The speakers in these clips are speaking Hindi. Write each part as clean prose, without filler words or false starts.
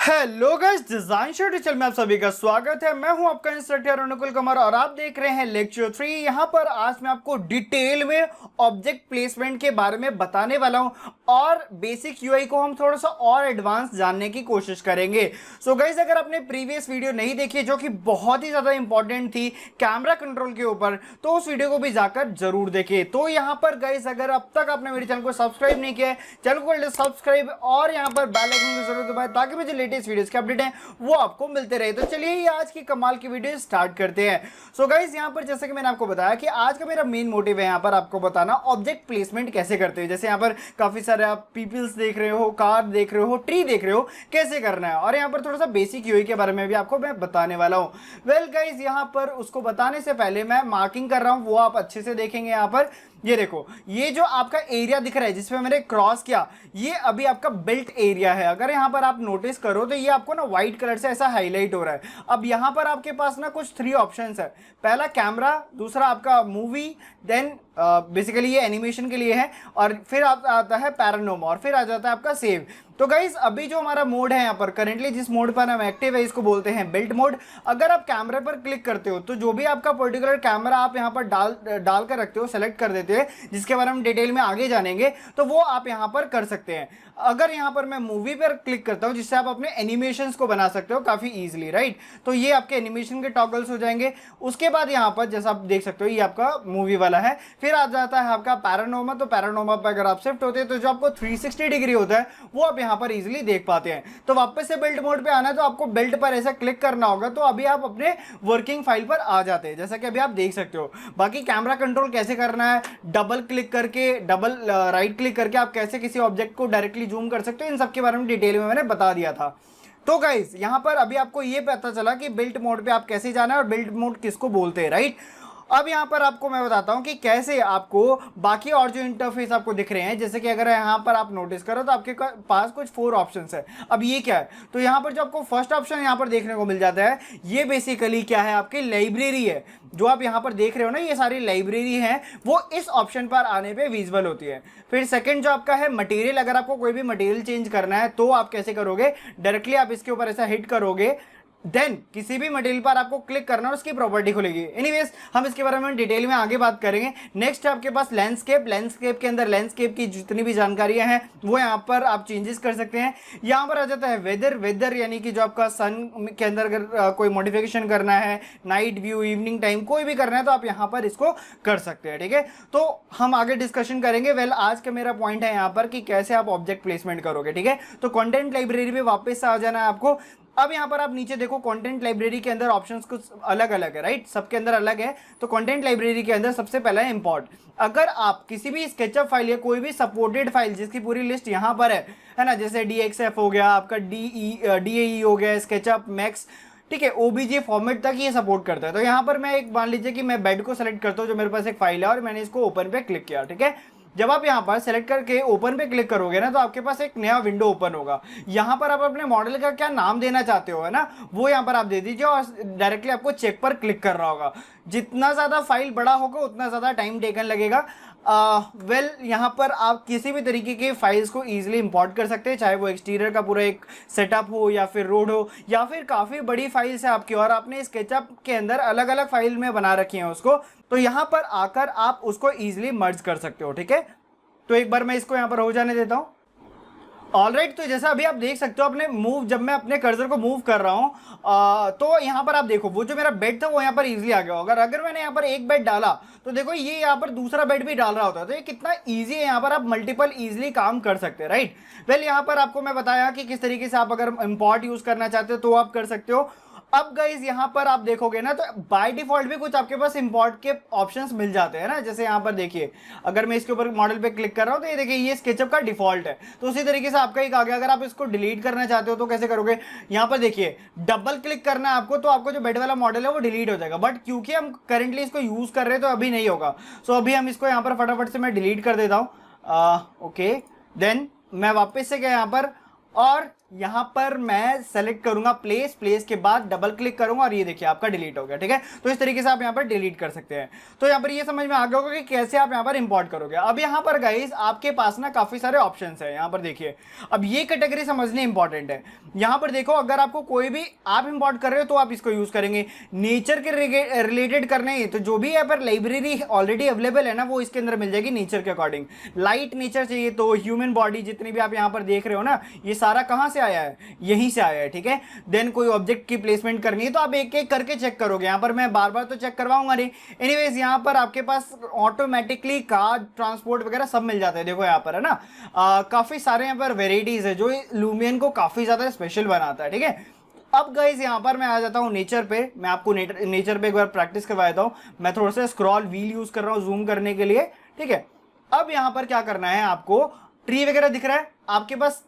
हेलो गाइस, डिजाइन ट्यूटोरियल में आप सभी का स्वागत है। मैं हूं आपका इंस्ट्रक्टर अनुकुल कुमार और आप देख रहे हैं लेक्चर 3। यहां पर आज मैं आपको डिटेल में ऑब्जेक्ट प्लेसमेंट के बारे में बताने वाला हूं और बेसिक यूआई को हम थोड़ा सा और एडवांस जानने की कोशिश करेंगे। सो गाइस, अगर आपने प्रीवियस वीडियो नहीं देखी जो कि बहुत ही ज्यादा इंपॉर्टेंट थी कैमरा कंट्रोल के ऊपर, तो उस वीडियो को भी जाकर जरूर देखें। तो यहां पर गाइस, अगर अब तक आपने मेरे चैनल को सब्सक्राइब नहीं किया है, चैनल को सब्सक्राइब और यहां पर बेल आइकन को जरूर दबाएं ताकि मुझे लेटेस्ट वीडियोस के अपडेट हैं वो आपको मिलते रहे। तो चलिए ये आज की कमाल की वीडियो स्टार्ट करते हैं। सो गाइस, यहां पर जैसे कि मैंने आपको बताया कि आज का मेरा मेन मोटिव है यहां पर आपको बताना ऑब्जेक्ट प्लेसमेंट कैसे करते हैं। जैसे यहां पर काफी सारे आप पीपल्स देख रहे हो, कार देख रहे हो, ट्री देख रहे हो, कैसे करना है। और यहां पर थोड़ा सा बेसिक यूआई के बारे में भी आपको मैं बताने वाला हूं। वेल गाइस, यहां पर उसको बताने से पहले मैं मार्किंग कर रहा हूं, वो आप अच्छे से देखेंगे। यहां पर ये देखो, ये जो आपका एरिया दिख रहा है जिसमें मैंने क्रॉस किया, ये अभी आपका बिल्ट एरिया है। अगर यहां पर आप नोटिस करो तो ये आपको ना व्हाइट कलर से ऐसा हाईलाइट हो रहा है। अब यहां पर आपके पास ना कुछ 3 ऑप्शंस है। पहला कैमरा, दूसरा आपका मूवी, देन बेसिकली ये एनिमेशन के लिए है, और फिर आता है पैरानोमा, और फिर आ जाता है आपका सेव। तो गाइज, अभी जो हमारा मोड है यहाँ पर करेंटली जिस मोड पर हम एक्टिव है इसको बोलते हैं बिल्ट मोड। अगर आप कैमरे पर क्लिक करते हो तो जो भी आपका पर्टिकुलर कैमरा आप यहाँ पर डाल कर रखते हो, सेलेक्ट कर देते हैं, जिसके बारे में हम डिटेल में आगे जानेंगे, तो वो आप यहाँ पर कर सकते हैं। अगर यहाँ पर मैं मूवी पर क्लिक करता हूँ जिससे आप अपने एनिमेशंस को बना सकते हो काफी इजीली, राइट। तो ये आपके एनिमेशन के टॉगल्स हो जाएंगे। उसके बाद यहाँ पर जैसा आप देख सकते हो ये आपका मूवी वाला है। फिर आ जाता है आपका पैरानोमा। तो पैरानोमा पर अगर आप शिफ्ट होते हैं तो जो आपको 360 डिग्री होता है वो आप यहाँ पर इजीली देख पाते हैं। तो वापस से बिल्ट मोड पे आना है तो आपको बिल्ट पर ऐसा क्लिक करना होगा, तो अभी आप अपने वर्किंग फाइल पर आ जाते हैं, जैसा कि अभी आप देख सकते हो। बाकी कैमरा कंट्रोल कैसे करना है, डबल क्लिक करके, डबल राइट क्लिक करके आप कैसे किसी ऑब्जेक्ट को डायरेक्टली जूम कर सकते हो, इन सब के बारे में डिटेल में मैंने बता दिया था। तो गाइस, यहां पर अभी आपको ये पता चला कि बिल्ट मोड पे आप कैसे जाना है और बिल्ट मोड किसको बोलते हैं, राइट। अब यहां पर आपको मैं बताता हूं कि कैसे आपको बाकी और जो इंटरफेस आपको दिख रहे हैं, जैसे कि अगर यहां पर आप नोटिस करो तो आपके पास कुछ 4 ऑप्शंस है। अब ये क्या है, तो यहां पर जो आपको फर्स्ट ऑप्शन यहां पर देखने को मिल जाता है, ये बेसिकली क्या है, आपकी लाइब्रेरी है। जो आप यहां पर देख रहे हो ना, ये सारी लाइब्रेरी है, वो इस ऑप्शन पर आने पे विजिबल होती है। फिर सेकंड जो आपका है मटेरियल, अगर आपको कोई भी मटेरियल चेंज करना है तो आप कैसे करोगे, डायरेक्टली आप इसके ऊपर ऐसा हिट करोगे, देन किसी भी मटेरियल पर आपको क्लिक करना है, उसकी प्रॉपर्टी खुलेगी। एनीवेज, हम इसके बारे में डिटेल में आगे बात करेंगे। नेक्स्ट है आपके पास लैंडस्केप। लैंडस्केप के अंदर लैंडस्केप की जितनी भी जानकारियां हैं वो यहाँ पर आप चेंजेस कर सकते हैं। यहाँ पर आ जाता है वेदर। वेदर यानी कि जो आपका सन के अंदर अगर कोई मॉडिफिकेशन करना है, नाइट व्यू, इवनिंग टाइम कोई भी करना है तो आप यहाँ पर इसको कर सकते हैं, ठीक है। तो हम आगे डिस्कशन करेंगे। वेल, आज का मेरा पॉइंट है यहाँ पर कि कैसे आप ऑब्जेक्ट प्लेसमेंट करोगे, ठीक है। तो कंटेंट लाइब्रेरी पे वापस से आ जाना है आपको। अब यहां पर आप नीचे देखो, कंटेंट लाइब्रेरी के अंदर ऑप्शंस कुछ अलग अलग है, राइट, सबके अंदर अलग है। तो कंटेंट लाइब्रेरी के अंदर सबसे पहला है इंपोर्ट। अगर आप किसी भी स्केचअप फाइल या कोई भी सपोर्टेड फाइल जिसकी पूरी लिस्ट यहां पर है ना, जैसे DXF हो गया, आपका DAE हो गया, स्केचअप मैक्स, ठीक है, OBJ फॉर्मेट तक ये सपोर्ट करता है। तो यहाँ पर मैं एक मान लीजिए कि मैं बेड को सेलेक्ट करता हूँ, जो मेरे पास एक फाइल है, और मैंने इसको ओपन पे क्लिक किया, ठीक है। जब आप यहाँ पर सेलेक्ट करके ओपन पे क्लिक करोगे ना, तो आपके पास एक नया विंडो ओपन होगा। यहाँ पर आप अपने मॉडल का क्या नाम देना चाहते हो, है ना, वो यहाँ पर आप दे दीजिए और डायरेक्टली आपको चेक पर क्लिक कर रहा होगा। जितना ज़्यादा फाइल बड़ा होगा उतना ज़्यादा टाइम टेकन लगेगा। वेल, यहाँ पर आप किसी भी तरीके के फाइल्स को ईजिली इंपोर्ट कर सकते हैं, चाहे वो एक्सटीरियर का पूरा एक सेटअप हो, या फिर रोड हो, या फिर काफ़ी बड़ी फाइल्स है आपकी और आपने स्केचअप के अंदर अलग अलग फाइल में बना रखी है उसको, तो यहाँ पर आकर आप उसको ईजिली मर्ज कर सकते हो, ठीक है। तो एक बार मैं इसको यहाँ पर हो जाने देता हूँ। ऑलराइट, तो जैसा अभी आप देख सकते हो, अपने मूव, जब मैं अपने कर्सर को मूव कर रहा हूँ तो यहाँ पर आप देखो वो जो मेरा बेड था वो यहाँ पर इजीली आ गया। अगर मैंने यहाँ पर एक बेड डाला तो देखो ये यहाँ पर दूसरा बेड भी डाल रहा होता है। तो ये कितना इजी है, यहाँ पर आप मल्टीपल इजीली काम कर सकते हैं, राइट। वेल, यहाँ पर आपको मैं बताया कि किस तरीके से आप अगर इंपोर्ट यूज करना चाहते हो तो आप कर सकते हो। अब गाइज, यहाँ पर आप देखोगे ना तो बाय डिफॉल्ट भी कुछ आपके पास इंपोर्ट के ऑप्शंस मिल जाते हैं ना। जैसे यहाँ पर देखिए, अगर मैं इसके ऊपर मॉडल पे क्लिक कर रहा हूँ तो ये देखिए ये स्केचअप का डिफॉल्ट है। तो उसी तरीके से आपका एक आ गया। अगर आप इसको डिलीट करना चाहते हो तो कैसे करोगे, यहाँ पर देखिए डबल क्लिक करना है आपको, तो आपको जो बेड वाला मॉडल है वो डिलीट हो जाएगा। बट क्योंकि हम करेंटली इसको यूज कर रहे हैं तो अभी नहीं होगा। सो अभी हम इसको यहाँ पर फटाफट से मैं डिलीट कर देता हूँ। ओके, देन मैं वापस से गया यहाँ पर और यहां पर मैं सेलेक्ट करूंगा प्लेस, प्लेस के बाद डबल क्लिक करूंगा और ये देखिए आपका डिलीट हो गया। ठीक है, तो इस तरीके से आप यहां पर डिलीट कर सकते हैं। तो यहां पर ये समझ में आ गया होगा कि कैसे आप यहां पर इंपोर्ट करोगे। अब यहां पर गाइस आपके पास ना काफी सारे ऑप्शंस है। यहां पर देखिए, अब ये कैटेगरी समझनी इंपॉर्टेंट है। यहां पर देखो, अगर आपको कोई भी आप इंपोर्ट कर रहे हो तो आप इसको यूज करेंगे। नेचर के रिलेटेड करने तो जो भी यहाँ पर लाइब्रेरी ऑलरेडी अवेलेबल है ना, वो इसके अंदर मिल जाएगी नेचर के अकॉर्डिंग। लाइट नेचर चाहिए तो ह्यूमन बॉडी, जितनी भी आप यहाँ पर देख रहे हो ना, ये सारा कहाँ से आया है, यहीं से आया है। ठीक है, देन कोई ऑब्जेक्ट की प्लेसमेंट करनी है तो आप एक एक करके चेक करोगे। यहाँ पर मैं बार बार तो चेक करवाऊंगा नहीं। एनीवेज यहाँ पर आपके पास ऑटोमेटिकली कार ट्रांसपोर्ट वगैरह सब मिल जाते हैं। देखो यहाँ पर है ना, काफी सारे यहाँ पर वेराइटीज है जो लूमियन को काफी ज्यादा स्पेशल बनाता है। ठीक है, अब गाइस यहाँ पर मैं आ जाता हूँ नेचर पे। मैं आपको नेचर पे एक बार प्रैक्टिस करवा देता हूँ। मैं थोड़ा सा स्क्रॉल व्हील यूज कर रहा हूँ जूम करने के लिए। ठीक है, अब यहाँ पर क्या करना है, आपको ट्री वगैरह दिख रहा है, आपके पास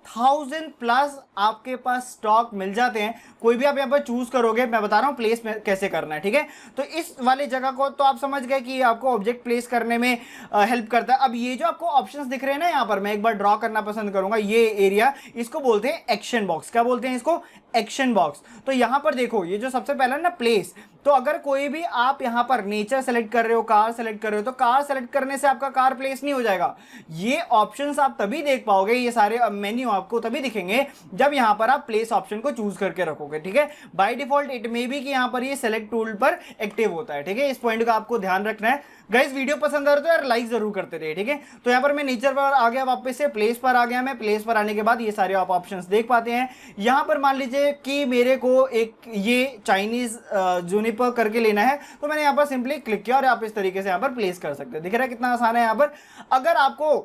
1000+ आपके पास स्टॉक मिल जाते हैं। कोई भी आप यहाँ पर चूज करोगे, मैं बता रहा हूँ प्लेस में कैसे करना है। ठीक है, तो इस वाली जगह को तो आप समझ गए कि आपको ऑब्जेक्ट प्लेस करने में हेल्प करता है। अब ये जो आपको ऑप्शंस दिख रहे हैं ना, यहाँ पर मैं एक बार ड्रॉ करना पसंद करूंगा ये एरिया, इसको बोलते हैं एक्शन बॉक्स। क्या बोलते हैं इसको, एक्शन बॉक्स। तो यहाँ पर देखो, ये जो सबसे पहला ना प्लेस, तो अगर कोई भी आप यहाँ पर नेचर सेलेक्ट कर रहे हो, कार सेलेक्ट कर रहे हो, तो कार सेलेक्ट करने से आपका कार प्लेस नहीं हो जाएगा। ये ऑप्शंस आप तभी देख पाओगे, ये सारे मेन्यू आपको तभी दिखेंगे जब यहाँ पर आप प्लेस ऑप्शन को चूज करके रखोगे। ठीक है, by default it may be कि यहाँ पर ये सेलेक्ट टूल पर एक्टिव होता है। ठीक है, इस पॉइंट का आपको ध्यान रखना है। गाइस वीडियो पसंद आ रहा तो यार लाइक जरूर करते रहिए। ठीक है, तो यहाँ पर मैं नेचर पर आ गया, वापस से प्लेस पर आ गया। मैं प्लेस पर आने के बाद ये सारे आप ऑप्शंस देख पाते हैं। यहाँ पर मान लीजिए कि मेरे को एक ये चाइनीज जूनिपर करके लेना है, तो मैंने यहाँ पर सिंपली क्लिक किया और आप इस तरीके से यहाँ पर प्लेस कर सकते हैं। दिख रहा है कितना आसान है। यहाँ पर अगर आपको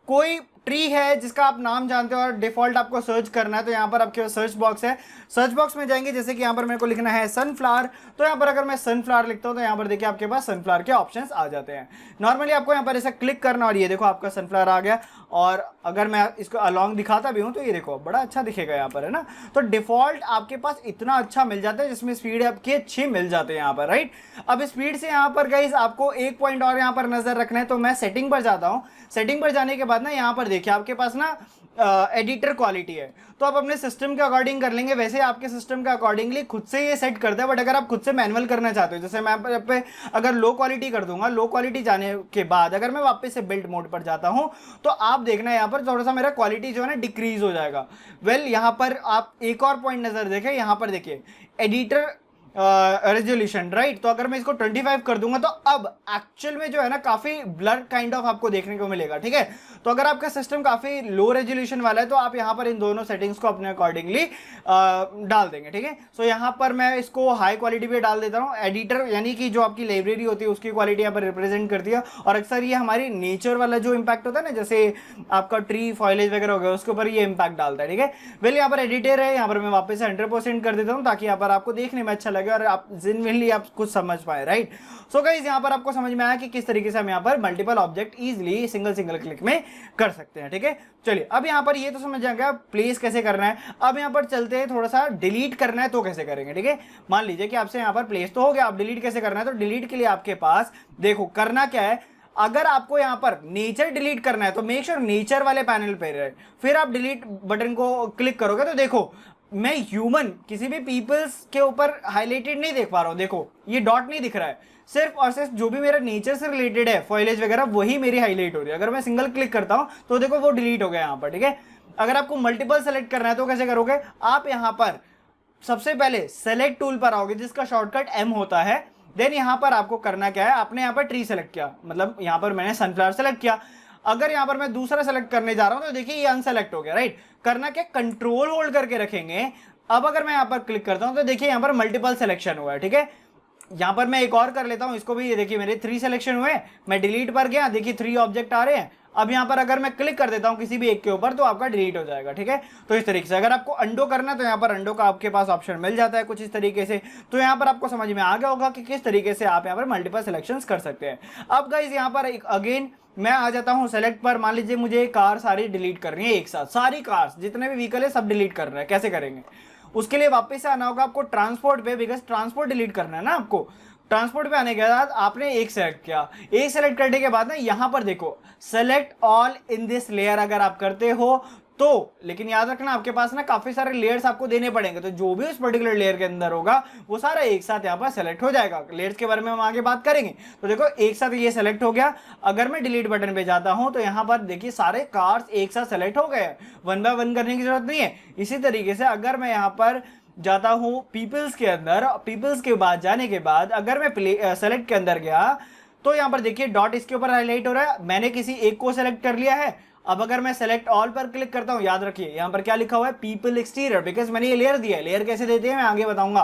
कोई ट्री है जिसका आप नाम जानते हो और डिफॉल्ट आपको सर्च करना है, तो यहाँ पर आपके पास सर्च बॉक्स है। सर्च बॉक्स में जाएंगे, जैसे कि यहाँ पर मेरे को लिखना है सनफ्लावर, तो यहाँ पर अगर मैं सनफ्लावर लिखता हूँ तो यहाँ पर देखिए आपके पास सनफ्लावर के ऑप्शंस आ जाते हैं। नॉर्मली आपको यहाँ पर ऐसा क्लिक करना और ये देखो आपका सनफ्लावर आ गया। और अगर मैं इसको अलॉन्ग दिखाता भी हूँ तो ये देखो बड़ा अच्छा दिखेगा यहाँ पर, है ना। तो डिफॉल्ट आपके पास इतना अच्छा मिल जाता है जिसमें स्पीड आपके अच्छे मिल जाते हैं यहाँ पर, राइट। अब स्पीड से यहाँ पर गाइस आपको एक पॉइंट और यहाँ पर नजर रखना है, तो मैं सेटिंग पर जाता हूँ। सेटिंग पर जाने के बाद ना यहाँ पर देखिए आपके पास ना एडिटर क्वालिटी है, तो आप अपने सिस्टम के अकॉर्डिंग कर लेंगे। वैसे आपके सिस्टम के अकॉर्डिंगली खुद से ये सेट करता है, बट अगर आप खुद से मैनुअल करना चाहते हो, जैसे मैं पे अगर लो क्वालिटी कर दूंगा, लो क्वालिटी जाने के बाद अगर मैं वापस से बिल्ड मोड पर जाता हूं, तो आप देखना यहाँ पर थोड़ा सा मेरा क्वालिटी जो है ना डिक्रीज हो जाएगा। वेल यहाँ पर आप एक और पॉइंट नजर देखें, यहाँ पर देखिए एडिटर रेजोल्यूशन, राइट। तो अगर मैं इसको 25 कर दूंगा तो अब एक्चुअल में जो है ना काफी ब्लर काइंड ऑफ आपको देखने को मिलेगा। ठीक है, तो अगर आपका सिस्टम काफी लो रेजोल्यूशन वाला है तो आप यहाँ पर इन दोनों सेटिंग्स को अपने अकॉर्डिंगली डाल देंगे। ठीक है, सो यहाँ पर मैं इसको हाई क्वालिटी पे डाल देता हूँ। एडिटर यानी कि जो आपकी लाइब्रेरी होती है उसकी क्वालिटी यहाँ पर रिप्रेजेंट करती है, और अक्सर ये हमारी नेचर वाला जो इम्पैक्ट होता है ना, जैसे आपका ट्री फॉइलेज वगैरह हो गया, उसके ऊपर ये इम्पैक्ट डालता है। ठीक है, वेल यहाँ पर एडिटर है, यहाँ पर मैं वापस से 100% कर देता हूँ ताकि यहाँ पर आपको देखने में अच्छा लगे और आप जेन्युइनली आप कुछ समझ पाए, राइट। सो गाइस यहाँ पर आपको समझ में आया कि किस तरीके से हम यहाँ पर multiple object easily single click में कर सकते हैं। ठीक है, चलिए अब यहाँ पर ये तो समझ जाएगा प्लेस कैसे करना है। अब यहाँ पर चलते हैं, थोड़ा सा डिलीट करना है तो कैसे करेंगे। ठीक है, मान लीजिए कि आपसे यहाँ पर प्लेस तो हो गया, आप डिलीट कैसे करना है, तो डिलीट के लिए आपके पास देखो करना क्या है। अगर आपको यहाँ पर नेचर डिलीट करना है तो मेक श्योर नेचर वाले पैनल पे रहे, फिर आप डिलीट बटन को क्लिक करोगे तो देखो मैं ह्यूमन किसी भी पीपल्स के ऊपर हाईलाइटेड नहीं देख पा रहा हूं। देखो ये डॉट नहीं दिख रहा है, सिर्फ और सिर्फ जो भी मेरा नेचर से रिलेटेड है, फॉइलेज वगैरह, वही मेरी हाईलाइट हो रही है। अगर मैं सिंगल क्लिक करता हूं तो देखो वो डिलीट हो गया यहाँ पर। ठीक है, अगर आपको मल्टीपल सेलेक्ट करना है तो कैसे करोगे, आप यहाँ पर सबसे पहले सेलेक्ट टूल पर आओगे जिसका शॉर्टकट M होता है। देन यहाँ पर आपको करना क्या है, आपने यहाँ पर ट्री सेलेक्ट किया, मतलब यहाँ पर मैंने सनफ्लावर सेलेक्ट किया। अगर यहाँ पर मैं दूसरा सेलेक्ट करने जा रहा हूं तो देखिए ये अनसेलेक्ट हो गया, राइट। करना क्या, कंट्रोल होल्ड करके रखेंगे। अब अगर मैं यहाँ पर क्लिक करता हूं तो देखिए यहाँ पर मल्टीपल सिलेक्शन हुआ है। ठीक है, यहाँ पर मैं एक और कर लेता हूं, इसको भी, ये देखिए मेरे 3 सिलेक्शन हुए। मैं डिलीट पर गया, देखिए 3 ऑब्जेक्ट आ रहे हैं। अब यहाँ पर अगर मैं क्लिक कर देता हूं किसी भी एक के ऊपर तो आपका डिलीट हो जाएगा। ठीक है, तो इस तरीके से अगर आपको अंडो करना है तो यहाँ पर अंडो का आपके पास ऑप्शन मिल जाता है कुछ इस तरीके से। तो यहाँ पर आपको समझ में आ गया होगा कि किस तरीके से आप यहाँ पर मल्टीपल सिलेक्शंस कर सकते हैं। अब गाइस यहाँ पर अगेन मैं आ जाता हूं सेलेक्ट पर। मान लीजिए मुझे कार सारी डिलीट करनी है एक साथ, सारी कार्स जितने भी व्हीकल है सब डिलीट करना है। कैसे करेंगे, उसके लिए वापस से आना होगा आपको ट्रांसपोर्ट पे, बिकॉज ट्रांसपोर्ट डिलीट करना है ना आपको। ट्रांसपोर्ट पे आने के बाद आपने एक सेलेक्ट किया, एक सेलेक्ट करने के बाद ना यहाँ पर देखो select all in this layer अगर आप करते हो तो लेकिन याद रखना आपके पास ना काफी सारे लेयर्स आपको देने पड़ेंगे, तो जो भी उस पर्टिकुलर लेयर के अंदर होगा वो सारा एक साथ यहाँ पर सेलेक्ट हो जाएगा। लेयर्स के बारे में हम आगे बात करेंगे। तो देखो एक साथ ये सेलेक्ट हो गया। अगर मैं डिलीट बटन पे जाता हूं तो यहाँ पर देखिए सारे कार्स एक साथ सेलेक्ट हो गए, वन बाय वन करने की जरूरत नहीं है। इसी तरीके से अगर मैं यहाँ पर जाता हूं पीपल्स के अंदर, पीपल्स के बाद जाने के बाद अगर मैं सेलेक्ट के अंदर गया तो यहाँ पर देखिए डॉट इसके ऊपर हाईलाइट हो रहा है, मैंने किसी एक को सेलेक्ट कर लिया है। अब अगर मैं सेलेक्ट ऑल पर क्लिक करता हूं, याद रखिए यहाँ पर क्या लिखा हुआ है, पीपल एक्सटीरियर, बिकॉज मैंने ये लेयर दिया है। लेयर कैसे देते हैं मैं आगे बताऊंगा,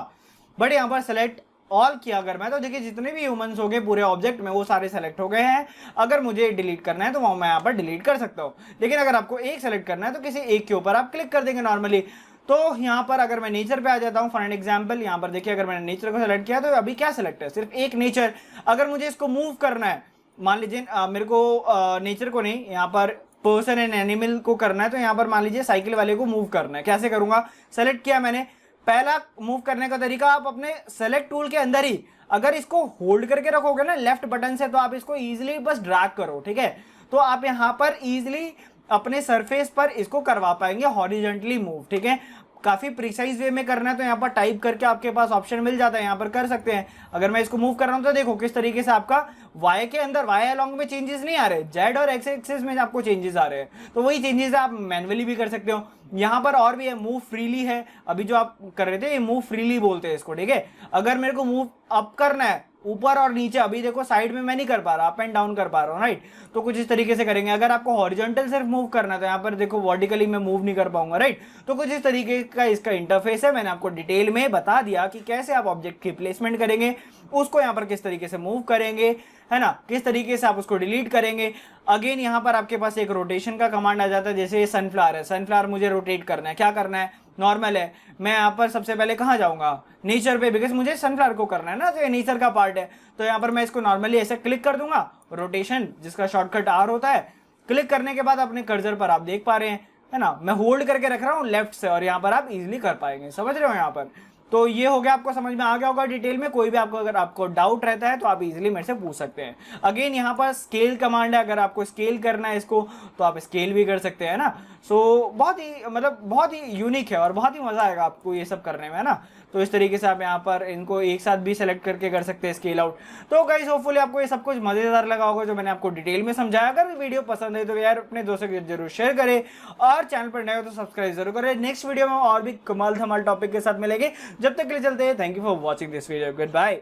बट यहाँ पर सेलेक्ट ऑल किया अगर मैं, तो देखिए जितने भी ह्यूमंस हो गए पूरे ऑब्जेक्ट में वो सारे सेलेक्ट हो गए हैं। अगर मुझे डिलीट करना है तो वो मैं यहाँ पर डिलीट कर सकता हूँ, लेकिन अगर आपको एक सेलेक्ट करना है तो किसी एक के ऊपर आप क्लिक कर देंगे नॉर्मली। तो यहाँ पर अगर मैं नेचर पे आ जाता हूँ फॉर एन एग्जाम्पल, यहाँ पर देखिए अगर मैंने नेचर को सेलेक्ट किया तो अभी क्या सेलेक्ट है, सिर्फ एक नेचर। अगर मुझे इसको मूव करना है, मान लीजिए मेरे को नेचर को नहीं, यहाँ पर पर्सन एंड एनिमल को करना है, तो यहाँ पर मान लीजिए साइकिल वाले को मूव करना है। कैसे करूंगा, सेलेक्ट किया मैंने, पहला मूव करने का तरीका आप अपने सेलेक्ट टूल के अंदर ही अगर इसको होल्ड करके रखोगे ना लेफ्ट बटन से, तो आप इसको इजीली बस ड्रैग करो, ठीक है। तो आप यहाँ पर इजीली अपने सरफेस पर इसको करवा पाएंगे हॉरिजॉन्टली मूव, ठीक है। काफी प्रिसाइज वे में करना है तो यहाँ पर टाइप करके आपके पास ऑप्शन मिल जाता है, यहाँ पर कर सकते हैं। अगर मैं इसको मूव कर रहा हूँ तो देखो किस तरीके से आपका वाई के अंदर, वाई अलोंग में चेंजेस नहीं आ रहे, जेड और एक्स एक्सिस में आपको चेंजेस आ रहे हैं। तो वही चेंजेस आप मैनुअली भी कर सकते हो। यहाँ पर और भी है, मूव फ्रीली है, अभी जो आप कर रहे थे ये मूव फ्रीली बोलते हैं इसको, ठीक है। अगर मेरे को मूव अप करना है ऊपर और नीचे, अभी देखो साइड में मैं नहीं कर पा रहा, अप एंड डाउन कर पा रहा हूँ, राइट। तो कुछ इस तरीके से करेंगे। अगर आपको हॉरिजॉन्टल सिर्फ मूव करना है तो यहाँ पर देखो वर्टिकली मैं मूव नहीं कर पाऊंगा, राइट। तो कुछ इस तरीके का इसका इंटरफेस है। मैंने आपको डिटेल में बता दिया कि कैसे आप ऑब्जेक्ट की प्लेसमेंट करेंगे, उसको यहाँ पर किस तरीके से मूव करेंगे, है ना, किस तरीके से आप उसको डिलीट करेंगे। अगेन यहाँ पर आपके पास एक रोटेशन का कमांड आ जाता है। जैसे ये सनफ्लावर है, सनफ्लावर मुझे रोटेट करना है, क्या करना है, नॉर्मल है, मैं यहाँ पर सबसे पहले कहाँ जाऊंगा, नेचर पे, बिकॉज मुझे सनफ्लावर को करना है ना, तो ये नेचर का पार्ट है। तो यहाँ पर मैं इसको नॉर्मली ऐसे क्लिक कर दूंगा, रोटेशन जिसका शॉर्टकट आर होता है। क्लिक करने के बाद अपने कर्सर पर आप देख पा रहे हैं, है ना, मैं होल्ड करके रख रहा हूँ लेफ्ट से, और यहाँ पर आप इजिली कर पाएंगे, समझ रहे हो यहाँ पर। तो ये हो गया, आपको समझ में आ गया होगा डिटेल में। कोई भी आपको अगर आपको डाउट रहता है तो आप इजीली मेरे से पूछ सकते हैं। अगेन यहाँ पर स्केल कमांड है, अगर आपको स्केल करना है इसको तो आप स्केल भी कर सकते हैं ना। सो बहुत ही मतलब बहुत ही यूनिक है और बहुत ही मजा आएगा आपको ये सब करने में, है ना। तो इस तरीके से आप यहाँ पर इनको एक साथ भी सेलेक्ट करके कर सकते हैं स्केल आउट। तो गाइस होपफुली आपको ये सब कुछ मजेदार लगा होगा जो मैंने आपको डिटेल में समझाया। अगर वीडियो पसंद है तो यार अपने दोस्तों के जरूर शेयर करें, और चैनल पर नए हो तो सब्सक्राइब जरूर करें। नेक्स्ट वीडियो में और भी कमाल धमाल टॉपिक के साथ मिलेंगे। जब तक के लिए चलते हैं, thank you for watching this video, good bye.